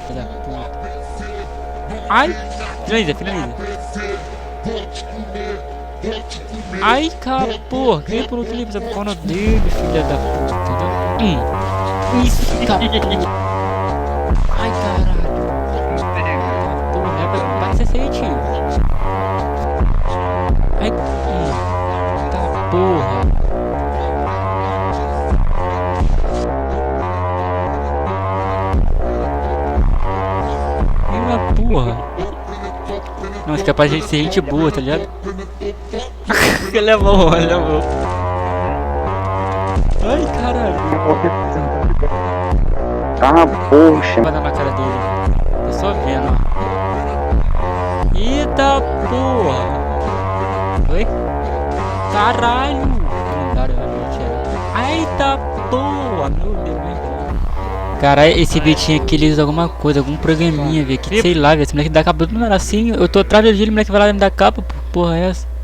Filha da puta. Ai! Finaliza, finaliza. Ai, cara, porra, clica por outro livro, sabe qual é o nome dele, filha da puta, entendeu? Isso, tá porra. Ai, caralho. Porra, é pra ser certinho. Ai, tá porra. Minha porra. Nossa, capaz de ser gente boa, tá ligado? Ele é bom, ele é bom. Ai, caralho. Ah, poxa. Vai dar na cara dele. Tô só vendo, ó. Eita porra. Oi? Caralho. Mandaram a gente. Eita porra. Meu Deus, meu irmão. Caralho, esse bichinho aqui ele usa alguma coisa, algum programinha, velho. Que sei lá, velho. Esse moleque dá capa do nada assim. Eu tô atrás dele, o moleque vai lá e me dá capa. Porra, é essa?